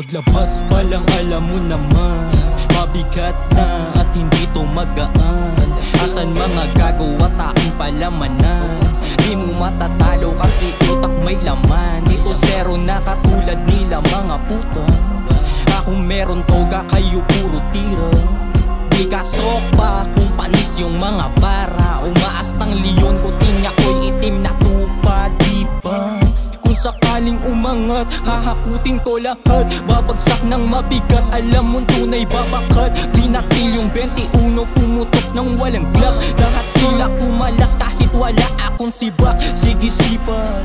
Paglabas pa lang alam mo naman, mabigat na at hindi to magaan. Asan mga gagawa taong palamanas? Di mo matatalo kasi utak may laman. Dito zero na katulad nila mga puto. Ako meron toga, kayo puro tira. Di kasok pa kung panis yung mga bara. Umaastang leon ko, tinya ko'y itim na tupa, diba? Kung sakaling umangat, hahakutin ko lahat. Babagsak ng mabigat, alam mong tunay babakat. Binatil yung 21, pumutok ng walang glock. Lahat sila kumalas kahit wala akong sibak. Sige sipat,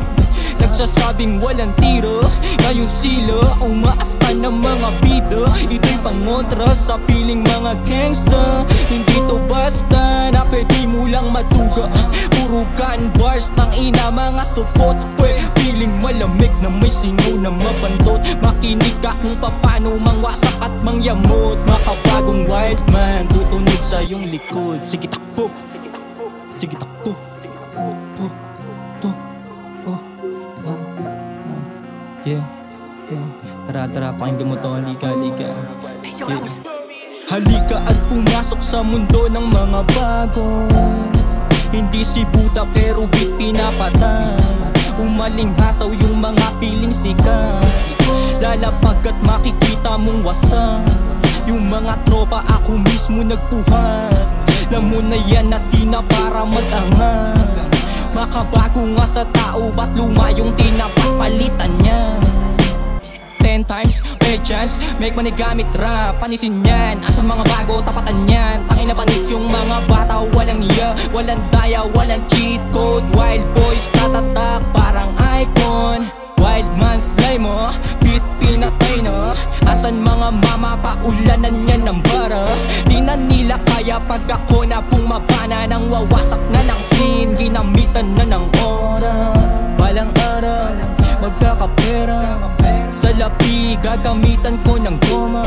nagsasabing walang tira. Ngayon sila umaasta ng mga bida. Ito'y pangontra sa piling mga gangsta. Hindi to basta na pwede mo lang matuga. Puro gun bars, tang ina mga supot. Piling malamig na may singaw na mabantot. Makinig ka kung paano mangwasak at mangyamot. Makabagong wild man, tutunog sa iyong likod. Sige takbo, sige takbo. Yeah, yeah. Tara, pakinggan mo to, halika. Yeah. Halika at pumasok sa mundo ng mga bago. Hindi si Buddha pero beat pinapatay. Umalinghasaw yung mga piling sikat. Lalapag at makikita mong wasak. Yung mga tropa ako mismo nagpuhat. Alam mo na yan at di na para mag-angas. Makabago nga sa tao, ba't luma yung tinapat palitan niya? 10 times, may chance, make money gamit rap. Panisin yan, asan mga bago, tapatan yan. Tangin na panis yung mga bata, walang iya, walang daya, walang cheat code. Wild boys, tatatak, parang icon. Wild man slime mo, beat pinatay na. Asan mga mama, paulanan yan ng bara. Di na nila kaya pag ako na bumabana. Nang wawasak na ng scene, ginamitan na ng oras. Balang araw, magkakapera. Sa lapi, gagamitan ko ng goma.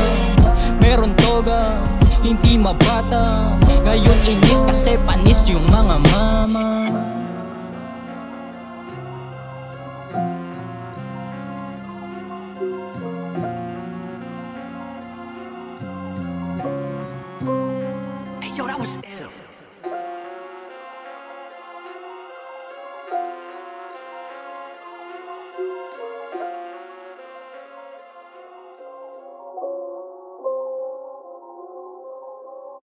Meron toga, hindi mabata. Ngayon inis kasi panis yung mga mama. Yo, that was ill.